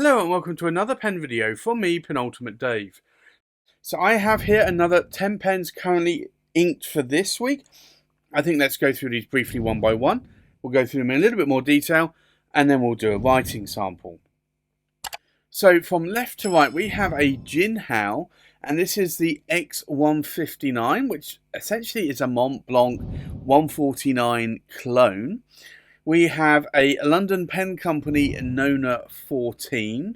Hello and welcome to another pen video from me, Penultimate Dave. So I have here another 10 pens currently inked for this week. I think let's go through these briefly one by one. We'll go through them in a little bit more detail and then we'll do a writing sample. So from left to right we have a Jinhao, and this is the X159, which essentially is a Mont Blanc 149 clone. We have a London pen company NONA14.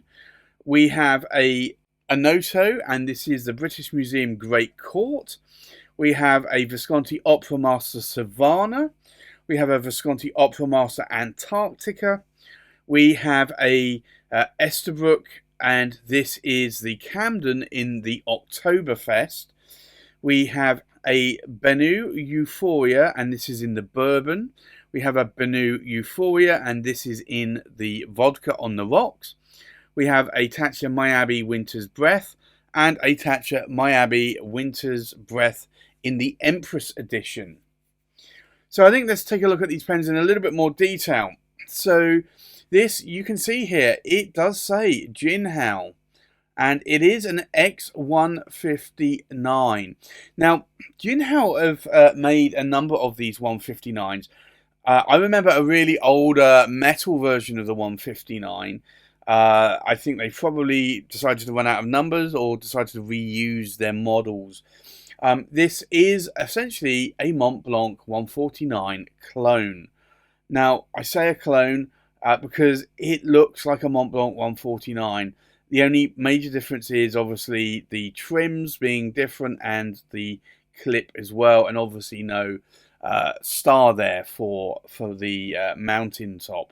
We have a Anoto, and this is the British Museum Great Court. We have a Visconti Opera Master Savannah. We have a Visconti Opera Master Antarctica. We have a Esterbrook, and this is the Camden in the Oktoberfest. We have a Benu Euphoria, and this is in the Bourbon. We have a Benu Euphoria, and this is in the Vodka on the Rocks. We have a Taccia Miyabi Winter's Breath, and a Taccia Miyabi Winter's Breath in the Empress edition. So I think let's take a look at these pens in a little bit more detail. So this, you can see here, it does say Jinhao, and it is an X159. Now, Jinhao have made a number of these 159s. I remember a really older metal version of the 159. I think they probably decided to run out of numbers or decided to reuse their models. This is essentially a Mont Blanc 149 clone. Now, I say a clone because it looks like a Mont Blanc 149. The only major difference is obviously the trims being different and the clip as well, and obviously no star there for the mountain top.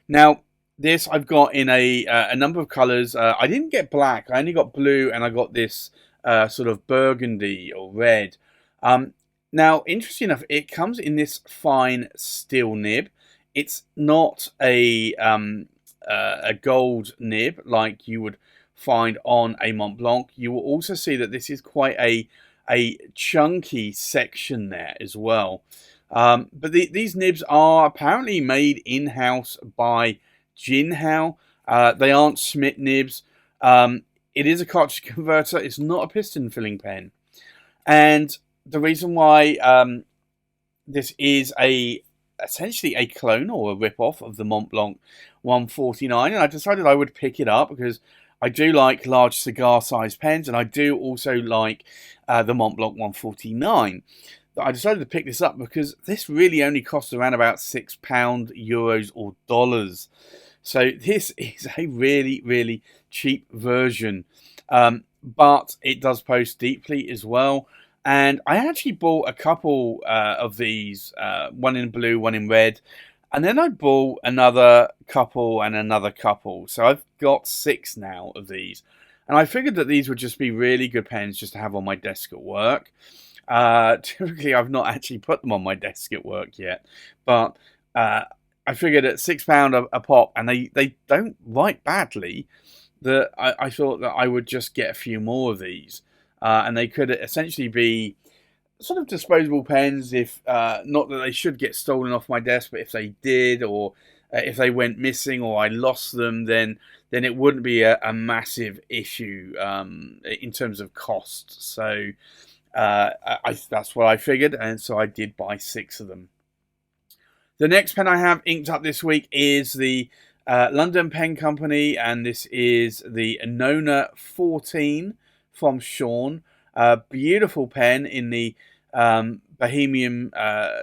Now this I've got in a number of colors. I didn't get black, I only got blue, and I got this sort of burgundy or red. Now interesting enough, it comes in this fine steel nib. It's not a gold nib like you would find on a Mont Blanc. You will also see that this is quite a chunky section there as well. But these nibs are apparently made in-house by Jinhao. They aren't Schmidt nibs. It is a cartridge converter. It's not a piston filling pen. And the reason why this is essentially a clone or a rip-off of the Mont Blanc 149, and I decided I would pick it up because I do like large cigar-sized pens, and I do also like the Mont Blanc 149. I decided to pick this up because this really only costs around about £6, euros, or dollars. So this is a really, really cheap version. But it does post deeply as well. And I actually bought a couple of these, one in blue, one in red. And then I bought another couple and another couple. So I've got 6 now of these. And I figured that these would just be really good pens just to have on my desk at work. Typically, I've not actually put them on my desk at work yet. But I figured at £6 a pop, and they don't write badly, that I thought that I would just get a few more of these. And they could essentially be sort of disposable pens, if not that they should get stolen off my desk, but if they did, or if they went missing or I lost them, then it wouldn't be a massive issue in terms of cost. So that's what I figured, and so I did buy 6 of them. The next pen I have inked up this week is the London Pen Company, and this is the Nona14 from Sean. Beautiful pen in the Bohemian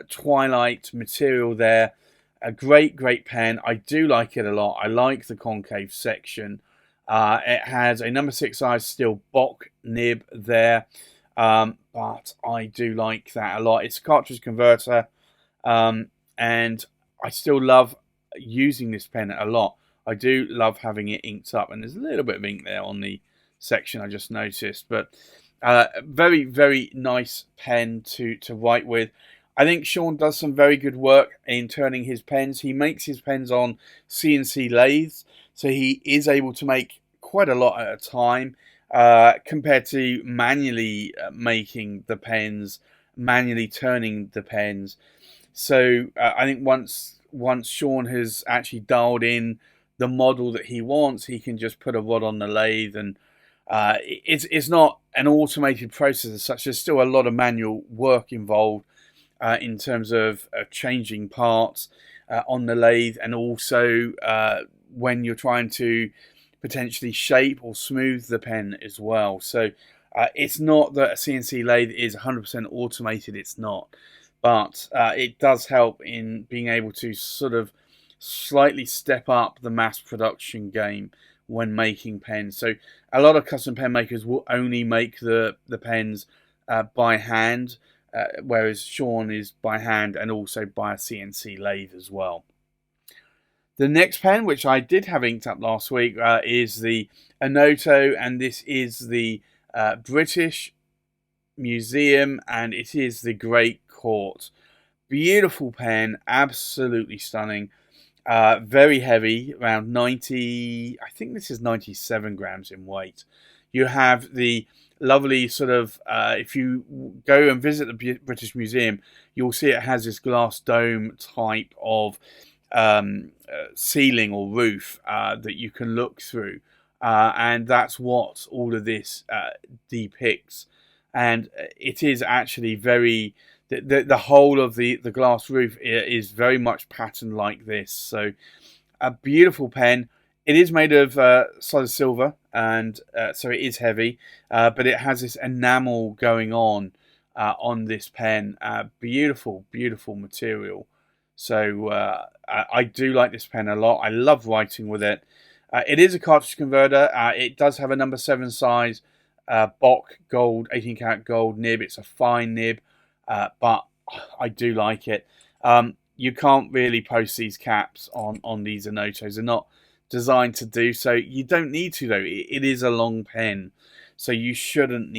Twilight material there. A great pen. I do like it a lot. I like the concave section. It has a number 6 size steel Bock nib there. But I do like that a lot. It's a cartridge converter. And I still love using this pen a lot. I do love having it inked up. And there's a little bit of ink there on the section I just noticed. But very, very nice pen to write with. I think Sean does some very good work in turning his pens. He makes his pens on CNC lathes, so he is able to make quite a lot at a time compared to manually making the pens, manually turning the pens. So I think once Sean has actually dialed in the model that he wants, he can just put a rod on the lathe, and it's not an automated process as such. There's still a lot of manual work involved in terms of changing parts on the lathe, and also when you're trying to potentially shape or smooth the pen as well. So it's not that a CNC lathe is 100% automated, it's not. But it does help in being able to sort of slightly step up the mass production game when making pens. So a lot of custom pen makers will only make the pens by hand, whereas Sean is by hand and also by a CNC lathe as well. The next pen, which I did have inked up last week, is the Anoto, and this is the British Museum, and it is the Great Court. Beautiful pen, absolutely stunning. Very heavy, around 90, I think this is 97 grams in weight. You have the lovely sort of, if you go and visit the British Museum, you'll see it has this glass dome type of ceiling or roof that you can look through. And that's what all of this depicts. And it is actually very, the whole of the glass roof is very much patterned like this. So a beautiful pen. It is made of solid silver, and so it is heavy, but it has this enamel going on this pen. Beautiful, beautiful material. So I do like this pen a lot. I love writing with it. It is a cartridge converter. It does have a number 7 size Bock gold, 18 karat gold nib. It's a fine nib, but I do like it. You can't really post these caps on these Anotos. They're not designed to do so. You don't need to, though. It is a long pen, so you shouldn't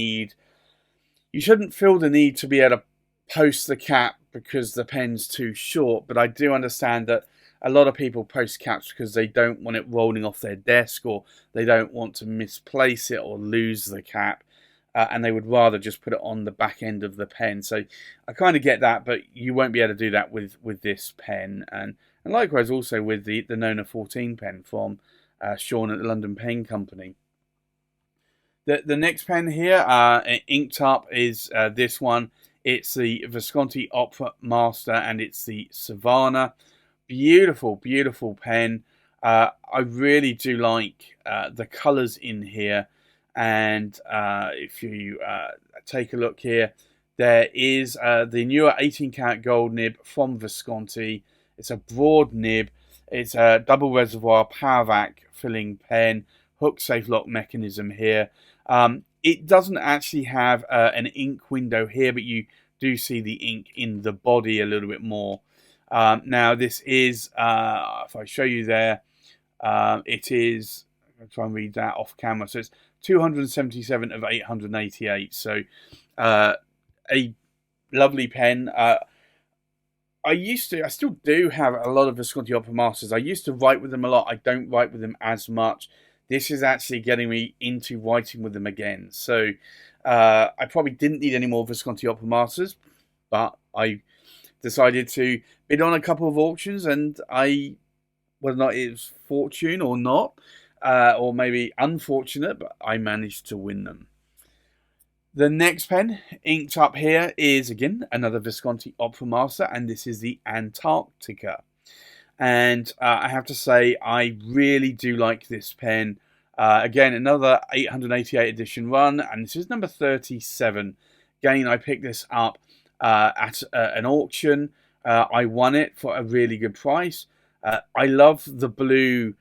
feel the need to be able to post the cap because the pen's too short. But I do understand that a lot of people post caps because they don't want it rolling off their desk, or they don't want to misplace it or lose the cap, and they would rather just put it on the back end of the pen. So I kind of get that, but you won't be able to do that with this pen, and likewise also with the Nona 14 pen from Sean at the London Pen Company. The next pen here, inked up, is this one. It's the Visconti Opera Master, and it's the Savannah. Beautiful, beautiful pen. I really do like the colours in here. And if you take a look here, there is the newer 18 karat gold nib from Visconti. It's a broad nib. It's a double reservoir power vac filling pen, hook safe lock mechanism here. It doesn't actually have an ink window here, but you do see the ink in the body a little bit more. Now this is, if I show you there, it is, I'll try and read that off camera. So it's 277 of 888. So a lovely pen. I still do have a lot of Visconti Opera Masters. I used to write with them a lot. I don't write with them as much. This is actually getting me into writing with them again. So I probably didn't need any more Visconti Opera Masters, but I decided to bid on a couple of auctions, and whether or not it was fortune or not, or maybe unfortunate, but I managed to win them. The next pen inked up here is, again, another Visconti Opera Master, and this is the Antarctica. And I have to say, I really do like this pen. Again, another 888 edition run, and this is number 37. Again, I picked this up at an auction. I won it for a really good price. I love the blue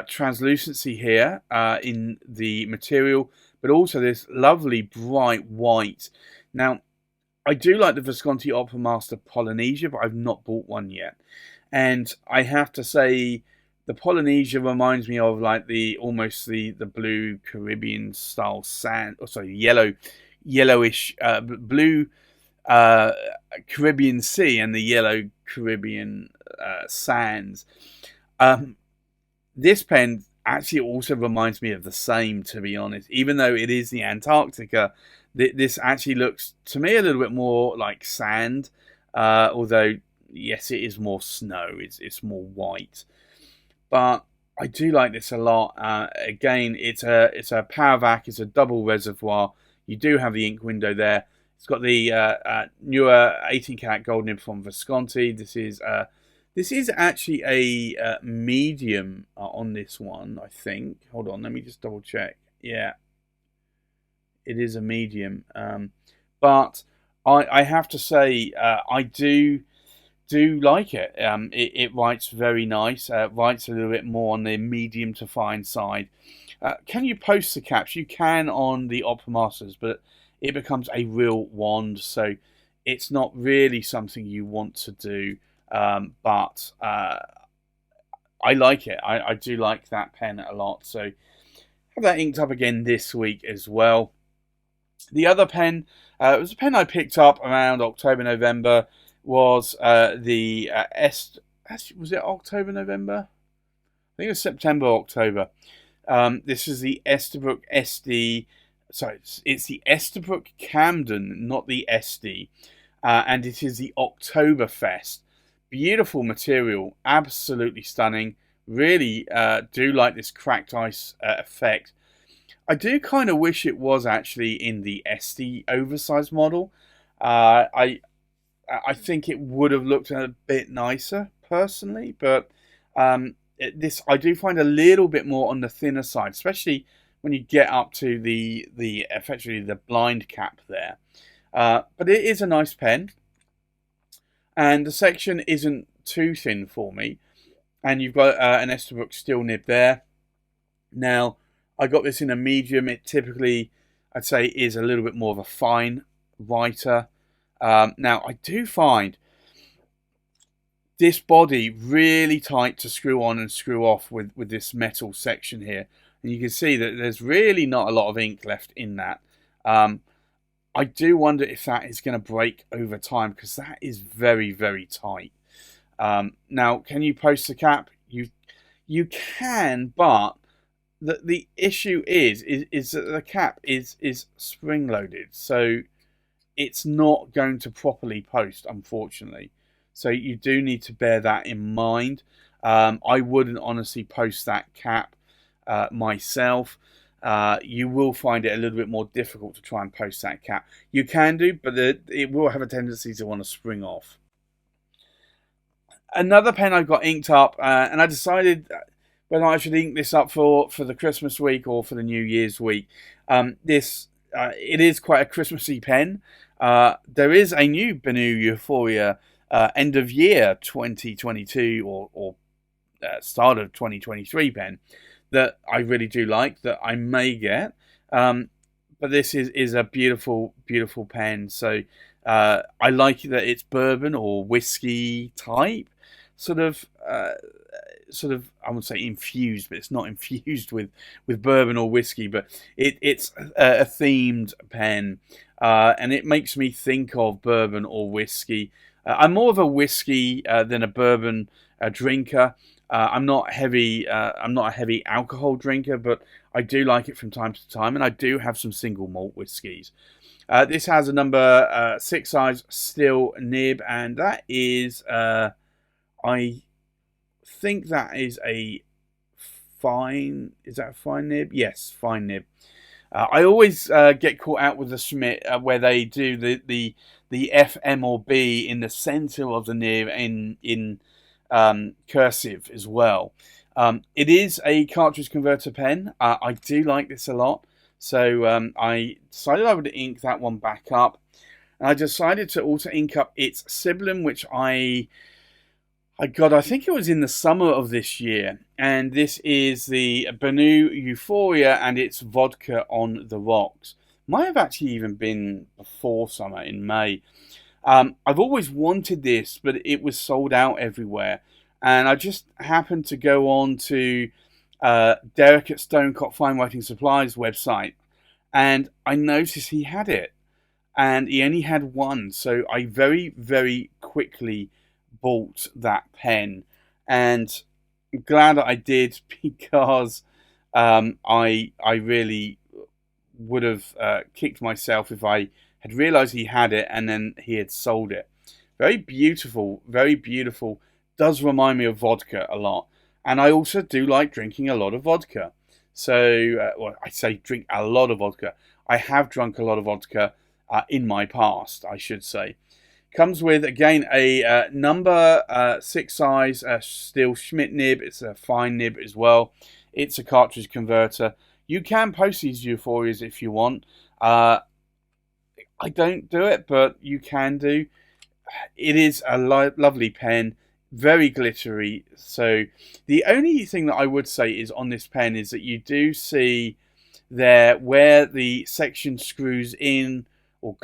translucency here in the material, but also this lovely bright white. Now, I do like the Visconti Opera Master Polynesia, but I've not bought one yet. And I have to say, the Polynesia reminds me of like almost the blue Caribbean style sand, or sorry, yellowish blue Caribbean Sea and the yellow Caribbean sands. This pen actually also reminds me of the same, to be honest. Even though it is the Antarctica, this actually looks to me a little bit more like sand, although yes, it is more snow. It's more white. But I do like this a lot. Again, it's a Powervac. It's a double reservoir. You do have the ink window there. It's got the newer 18 karat gold nib from Visconti. This is actually a medium on this one, I think. Hold on, let me just double check. Yeah, it is a medium. But I have to say, I do like it. It writes very nice. Writes a little bit more on the medium to fine side. Can you post the caps? You can on the Opera Masters, but it becomes a real wand, so it's not really something you want to do. But I like it. I do like that pen a lot. So have that inked up again this week as well. The other pen, it was a pen I picked up around October, November. Was the was it October, November? I think it was September, October. This is the Esterbrook SD. Sorry, it's the Esterbrook Camden, not the SD. And it is the Oktoberfest. Beautiful material, absolutely stunning. Really do like this cracked ice effect. I do kind of wish it was actually in the SD oversized model. I think it would have looked a bit nicer personally, but this I do find a little bit more on the thinner side, especially when you get up to the effectively the blind cap there. But it is a nice pen, and the section isn't too thin for me. And you've got an Esterbrook steel nib there. Now, I got this in a medium. It typically, I'd say, is a little bit more of a fine writer. Now, I do find this body really tight to screw on and screw off with this metal section here. And you can see that there's really not a lot of ink left in that. I do wonder if that is going to break over time, because that is very, very tight. Now, can you post the cap? You can, but the issue is that the cap is spring loaded, so it's not going to properly post, unfortunately. So you do need to bear that in mind. I wouldn't honestly post that cap myself. You will find it a little bit more difficult to try and post that cap. You can do, but it will have a tendency to want to spring off. Another pen I got inked up, and I decided whether I should ink this up for the Christmas week or for the New Year's week. It is quite a Christmassy pen. There is a new Benu Euphoria end of year 2022 or start of 2023 pen that I really do like, that I may get. But this is a beautiful, beautiful pen. So I like that it's bourbon or whiskey type, sort of I would say infused, but it's not infused with bourbon or whiskey, but it's a themed pen, and it makes me think of bourbon or whiskey. I'm more of a whiskey than a bourbon drinker. I'm not a heavy alcohol drinker, but I do like it from time to time, and I do have some single malt whiskies. This has a number 6 size steel nib, and that is I think that is a fine. Is that a fine nib? Yes, fine nib. I always get caught out with the Schmidt where they do the F, M, or B in the center of the nib in cursive as well. It is a cartridge converter pen. I do like this a lot, so I decided I would ink that one back up, and I decided to also ink up its sibling, which I think it was in the summer of this year, and this is the Benu Euphoria, and it's Vodka on the Rocks. Might have actually even been before summer, in May. I've always wanted this, but it was sold out everywhere, and I just happened to go on to Derek at Stonecott Fine Writing Supplies website, and I noticed he had it, and he only had one, so I very, very quickly bought that pen, and I'm glad that I did, because I really would have kicked myself if I had realized he had it and then he had sold it. Very beautiful, very beautiful. Does remind me of Vodka a lot. And I also do like drinking a lot of vodka. So, well, I say drink a lot of vodka. I have drunk a lot of vodka in my past, I should say. Comes with, again, a number 6 size steel Schmidt nib. It's a fine nib as well. It's a cartridge converter. You can post these Euphorias if you want. I don't do it, but you can do. It is a lovely pen, very glittery. So the only thing that I would say is on this pen is that you do see there where the section screws in or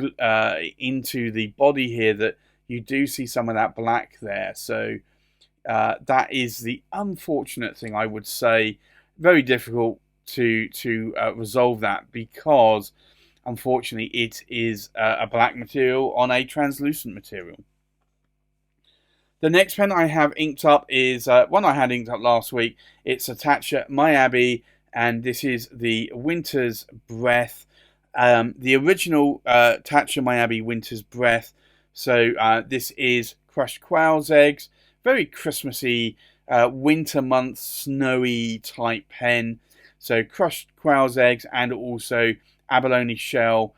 into the body here, that you do see some of that black there. So that is the unfortunate thing, I would say. Very difficult to resolve that, because unfortunately it is a black material on a translucent material. The next pen I have inked up is one I had inked up last week. It's a Taccia Miyabi, and this is the Winter's Breath. The original Taccia Miyabi Winter's Breath. So this is crushed quail's eggs, very Christmassy, winter months, snowy type pen. So crushed quail's eggs and also abalone shell,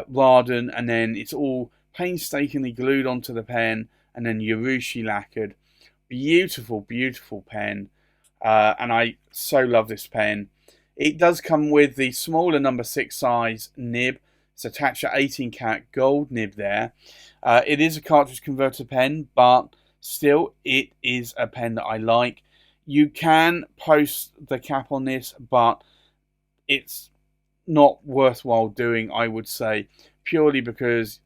Lardon, and then it's all painstakingly glued onto the pen and then Urushi lacquered. Beautiful, beautiful pen, and I so love this pen. It does come with the smaller number 6 size nib. It's a Taccia 18 karat gold nib there. It is a cartridge converter pen, but still it is a pen that I like. You can post the cap on this, but it's not worthwhile doing, I would say, purely because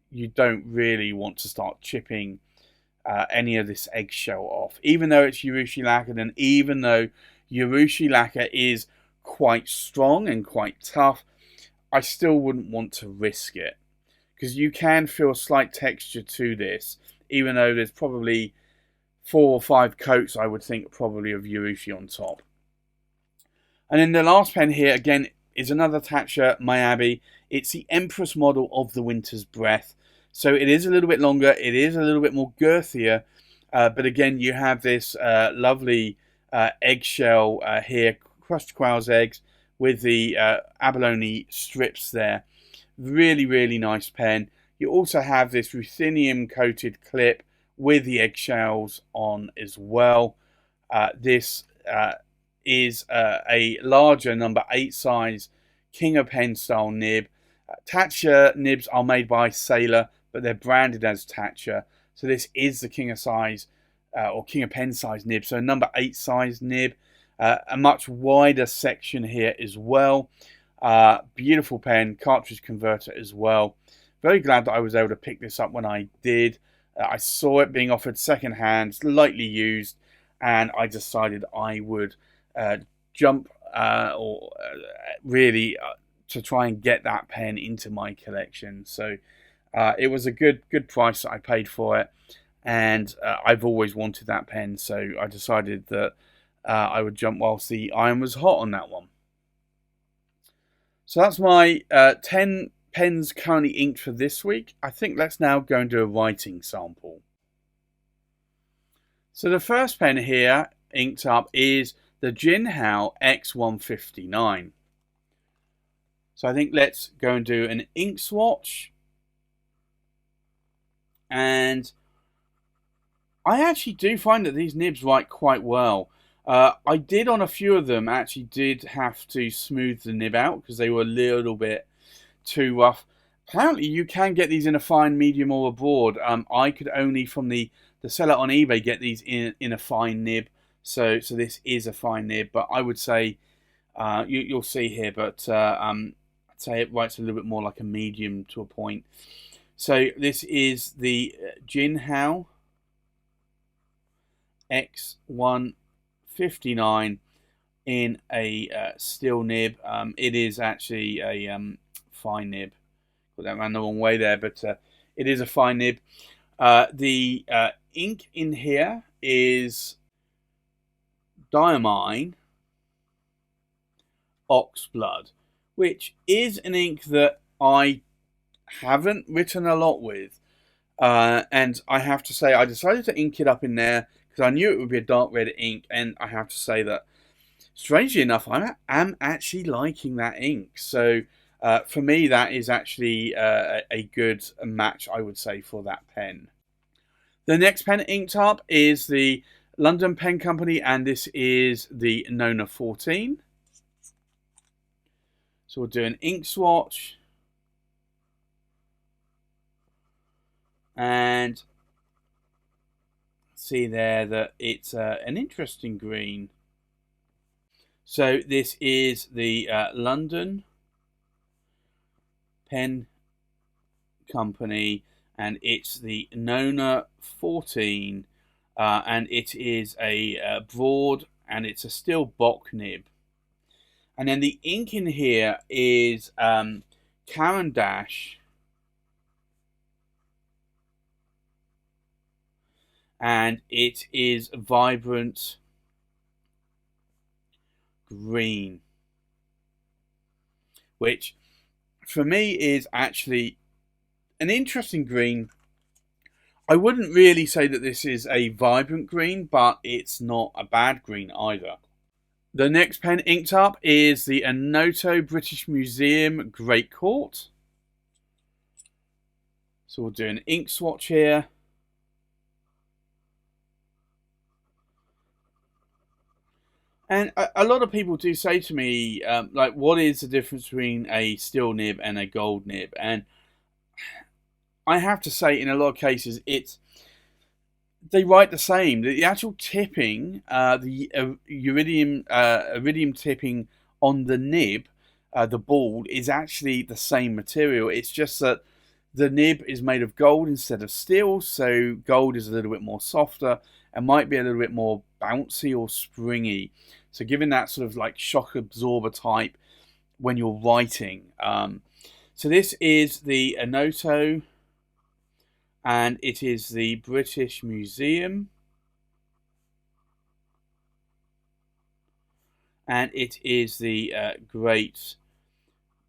you don't really want to start chipping any of this eggshell off. Even though it's Urushi lacquered, and even though Urushi lacquer is quite strong and quite tough, I still wouldn't want to risk it, because you can feel slight texture to this, even though there's probably 4 or 5 coats, I would think, probably of Urushi on top. And then the last pen here, again, is another Taccia Miyabi. It's the Empress model of the Winter's Breath. So it is a little bit longer, it is a little bit more girthier, but again, you have this lovely eggshell here, crushed quail's eggs, with the abalone strips there. Really, really nice pen. You also have this ruthenium coated clip with the eggshells on as well. This is a larger number 8 size King of Pen style nib. Taccia nibs are made by Sailor, but they're branded as Taccia. So this is the King of size or King of Pen size nib. So number 8 size nib. A much wider section here as well. Beautiful pen, cartridge converter as well. Very glad that I was able to pick this up when I did. I saw it being offered second hand, lightly used, and I decided I would jump really to try and get that pen into my collection. So it was a good price that I paid for it, and I've always wanted that pen, so I decided that I would jump whilst the iron was hot on that one. So that's my 10 pens currently inked for this week. I think let's now go and do a writing sample. So the first pen here inked up is the Jinhao X159. So I think let's go and do an ink swatch. And I actually do find that these nibs write quite well. I did on a few of them actually did have to smooth the nib out because they were a little bit too rough. Apparently you can get these in a fine, medium or a broad. I could only from the seller on eBay get these in a fine nib. So this is a fine nib, but I would say you'll see here, but I'd say it writes a little bit more like a medium to a point. So this is the Jinhao X159 in a steel nib. It is actually a fine nib. Put that around the wrong way there, but it is a fine nib. The ink in here is Diamine Oxblood, which is an ink that I haven't written a lot with. And I have to say, I decided to ink it up in there because because I knew it would be a dark red ink, and I have to say that, strangely enough, I'm actually liking that ink. So for me, that is actually a good match, I would say, for that pen. The next pen inked up is the London Pen Company, and this is the Nona 14. So we'll do an ink swatch. And see there that it's an interesting green. So this is the London Pen Company, and it's the Nona 14, and it is a broad, and it's a steel Bock nib. And then the ink in here is Caran d'Ache, and it is vibrant green, which for me is actually an interesting green. I wouldn't really say that this is a vibrant green, but it's not a bad green either. The next pen inked up is the Anoto British Museum Great Court. So we'll do an ink swatch here. And a lot of people do say to me, like, what is the difference between a steel nib and a gold nib? And I have to say, in a lot of cases, they write the same. The actual tipping, the iridium tipping on the nib, the ball, is actually the same material. It's just that the nib is made of gold instead of steel, so gold is a little bit more softer and might be a little bit more bouncy or springy. So giving that sort of like shock absorber type when you're writing. So this is the Anoto, and it is the British Museum. And it is the Great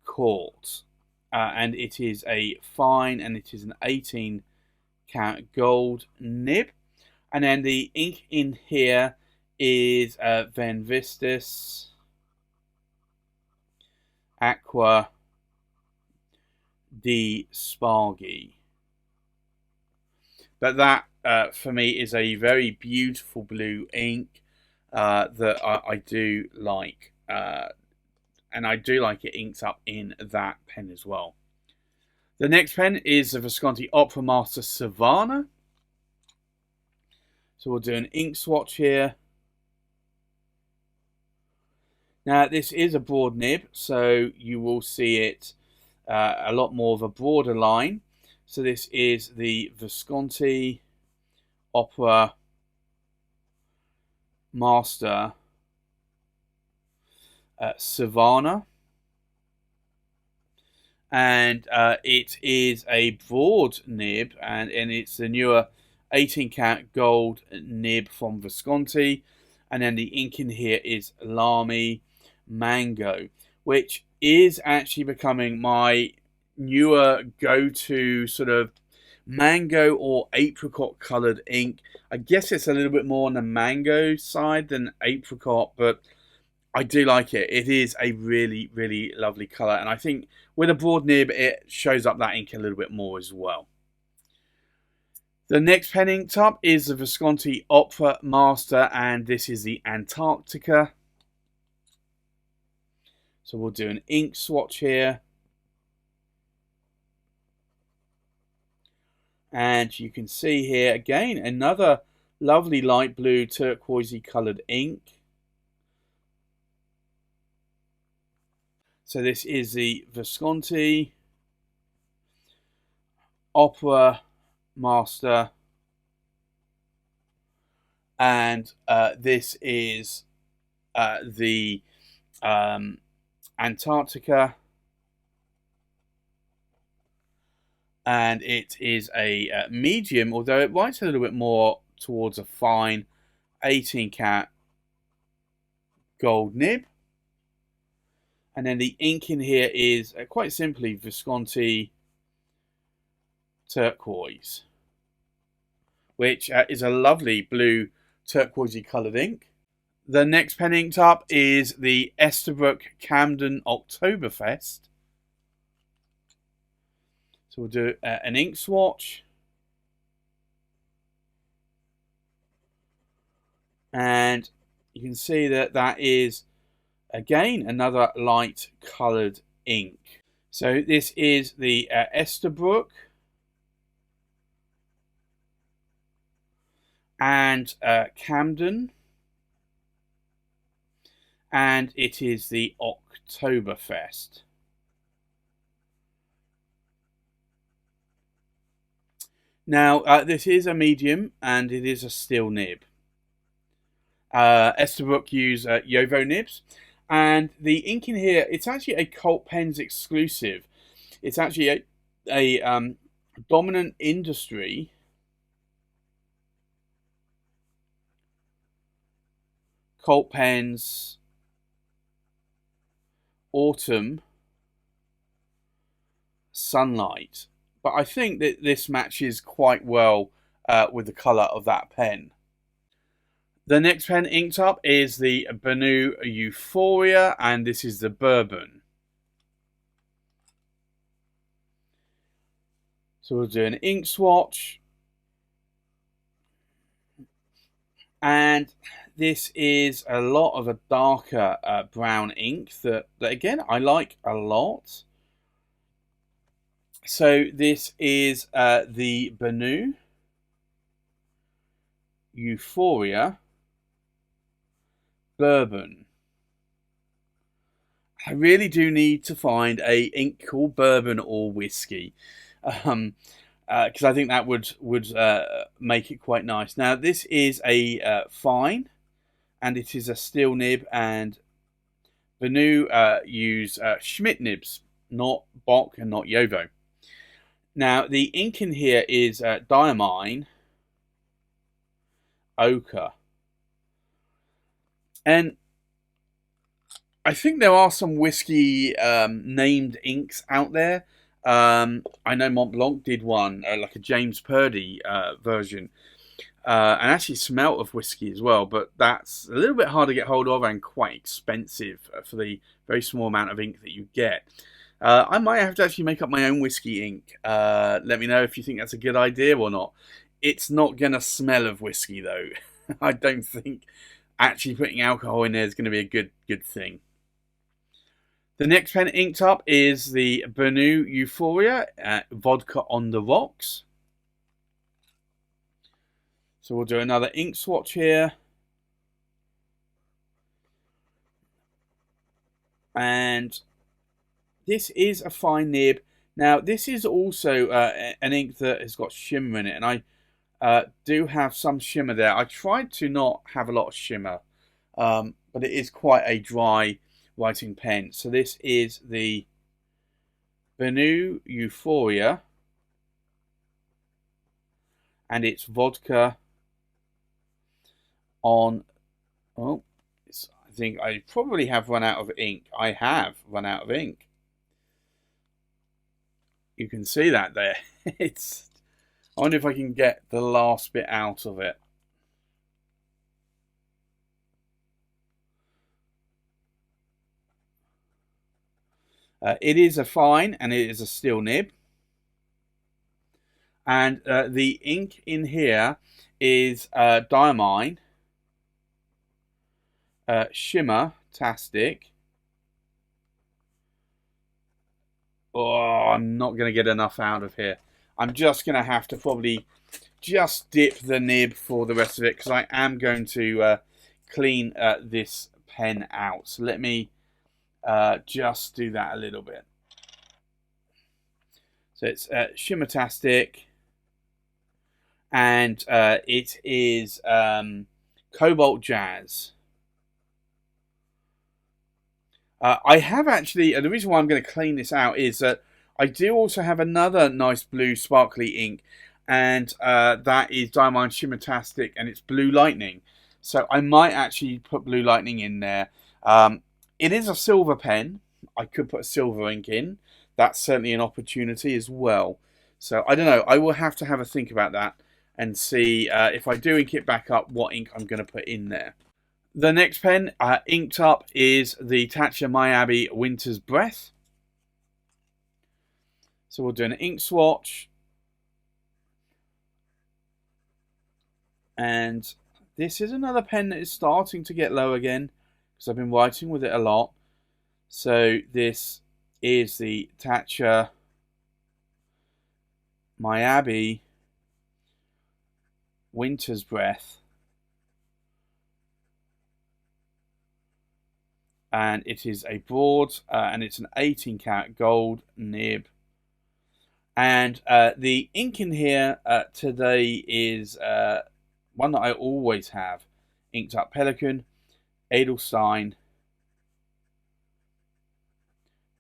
Court. And it is a fine, and it is an 18 karat gold nib. And then the ink in here is Van Vistis Aqua di Spargi. But that, for me, is a very beautiful blue ink that I do like. And I do like it inked up in that pen as well. The next pen is the Visconti Opera Master Savannah. So we'll do an ink swatch here. Now, this is a broad nib, so you will see it a lot more of a broader line. So this is the Visconti Opera Master Savannah. And it is a broad nib, and it's the newer 18 karat gold nib from Visconti. And then the ink in here is Lamy Mango, which is actually becoming my newer go-to sort of mango or apricot coloured ink. I guess it's a little bit more on the mango side than apricot, but I do like it. It is a really, really lovely colour, and I think with a broad nib it shows up that ink a little bit more as well. The next pen inked up is the Visconti Opera Master, and this is the Antarctica. So we'll do an ink swatch here. And you can see here again another lovely light blue turquoisey coloured ink. So this is the Visconti Opera Master, and this is the Antarctica, and it is a medium, although it writes a little bit more towards a fine 18 karat gold nib. And then the ink in here is quite simply Visconti turquoise, which is a lovely blue turquoisey coloured ink. The next pen inked up is the Esterbrook Camden Oktoberfest. So we'll do an ink swatch. And you can see that that is, again, another light coloured ink. So this is the Esterbrook. And Camden. And it is the Oktoberfest. Now, this is a medium and it is a steel nib. Esterbrook use Jovo nibs. And the ink in here, it's actually a Cult Pens exclusive. It's actually a dominant industry. Cult Pens Autumn Sunlight, but I think that this matches quite well with the colour of that pen. The next pen inked up is the Benu Euphoria, and this is the Bourbon. So we'll do an ink swatch, and this is a lot of a darker brown ink that again I like a lot. So this is the Benu Euphoria Bourbon. I really do need to find a ink called Bourbon or whiskey, because I think that would make it quite nice. Now this is a fine. And it is a steel nib, and Benu use Schmidt nibs, not Bock and not Jovo. Now, the ink in here is Diamine Ochre. And I think there are some whiskey named inks out there. I know Mont Blanc did one, like a James Purdy version. And actually smelt of whiskey as well, but that's a little bit hard to get hold of and quite expensive for the very small amount of ink that you get. I might have to actually make up my own whiskey ink. Let me know if you think that's a good idea or not. It's not going to smell of whiskey though. I don't think actually putting alcohol in there is going to be a good thing. The next pen inked up is the Benu Euphoria Vodka on the Rocks. So we'll do another ink swatch here. And this is a fine nib. Now, this is also an ink that has got shimmer in it. And I do have some shimmer there. I tried to not have a lot of shimmer. But it is quite a dry writing pen. So this is the Benu Euphoria. And it's Vodka on, I think I probably have run out of ink. I have run out of ink. You can see that there. I wonder if I can get the last bit out of it. It is a fine and it is a steel nib. And the ink in here is Diamine Shimmer-tastic. Oh, I'm not going to get enough out of here. I'm just going to have to probably just dip the nib for the rest of it, because I am going to clean this pen out. So let me just do that a little bit. So it's Shimmer-tastic, and it is Cobalt Jazz. I have actually, the reason why I'm going to clean this out is that I do also have another nice blue sparkly ink, and that is Diamine Shimmer-tastic, and it's Blue Lightning. So I might actually put Blue Lightning in there. It is a silver pen. I could put a silver ink in. That's certainly an opportunity as well. So I don't know. I will have to have a think about that. and see if I do ink it back up, what ink I'm going to put in there. The next pen inked up is the Taccia Miyabi Winter's Breath. So we'll do an ink swatch. And this is another pen that is starting to get low again, because I've been writing with it a lot. So this is the Taccia Miyabi Winter's Breath. And it is a broad, and it's an 18 karat gold nib. And the ink in here today is one that I always have. Inked up Pelican, Edelstein,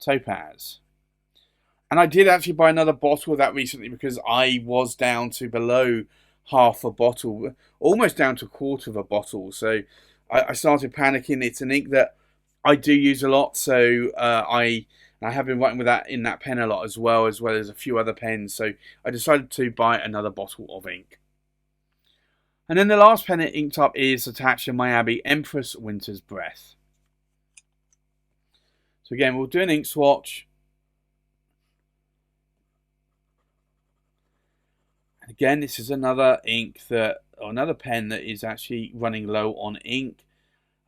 Topaz. And I did actually buy another bottle of that recently because I was down to below half a bottle, almost down to a quarter of a bottle. So I started panicking. It's an ink that I do use a lot, so I have been writing with that in that pen a lot as well as a few other pens. So I decided to buy another bottle of ink. And then the last pen it inked up is the Taccia Miyabi Empress Winter's Breath. So again, we'll do an ink swatch. And again, this is another another pen that is actually running low on ink.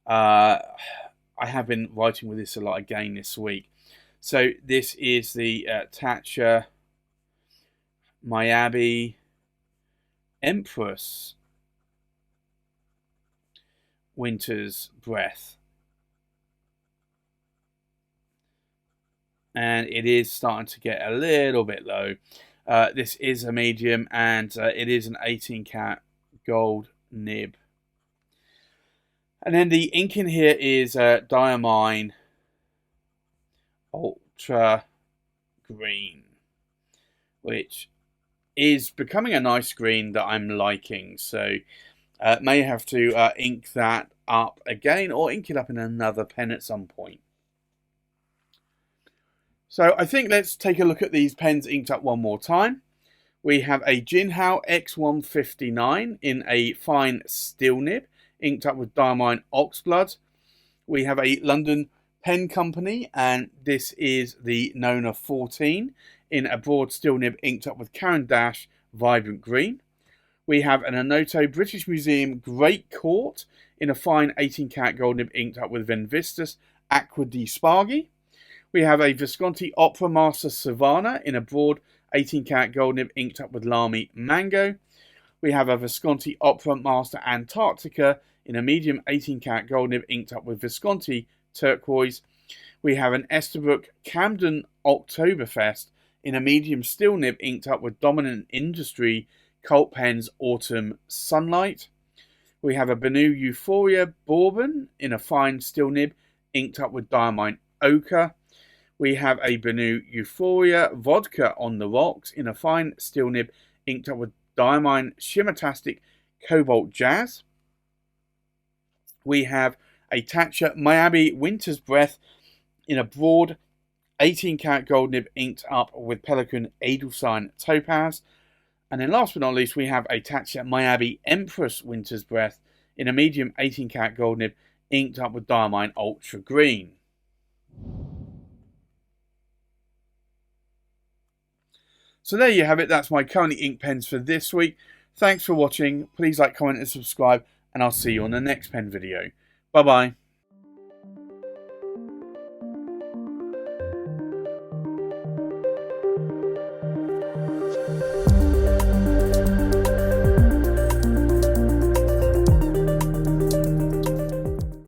I have been writing with this a lot again this week. So this is the Taccia Miyabi Empress Winter's Breath. And it is starting to get a little bit low. This is a medium, and it is an 18 karat gold nib. And then the ink in here is Diamine Ultra Green, which is becoming a nice green that I'm liking. So may have to ink that up again, or ink it up in another pen at some point. So I think let's take a look at these pens inked up one more time. We have a Jinhao X159 in a fine steel nib, inked up with Diamine Oxblood. We have a London Pen Company, and this is the Nona 14 in a broad steel nib, inked up with Caran d'Ache Vibrant Green. We have an Anoto British Museum Great Court in a fine 18 karat gold nib, inked up with Venvistus Aqua di Spargi. We have a Visconti Opera Master Savannah in a broad 18 karat gold nib, inked up with Lamy Mango. We have a Visconti Opera Master Antarctica in a medium 18 karat gold nib, inked up with Visconti Turquoise. We have an Esterbrook Camden Oktoberfest in a medium steel nib, inked up with Dominant Industry Cult Pens Autumn Sunlight. We have a Benu Euphoria Bourbon in a fine steel nib, inked up with Diamine Ochre. We have a Benu Euphoria Vodka on the Rocks in a fine steel nib, inked up with Diamine Shimmertastic Cobalt Jazz. We have a Taccia Miyabi Winter's Breath in a broad 18 karat gold nib, inked up with Pelican Edelstein Topaz. And then last but not least, we have a Taccia Miyabi Empress Winter's Breath in a medium 18 karat gold nib, inked up with Diamine Ultra Green. So there you have it. That's my currently ink pens for this week. Thanks for watching. Please like, comment and subscribe, and I'll see you on the next pen video. Bye bye.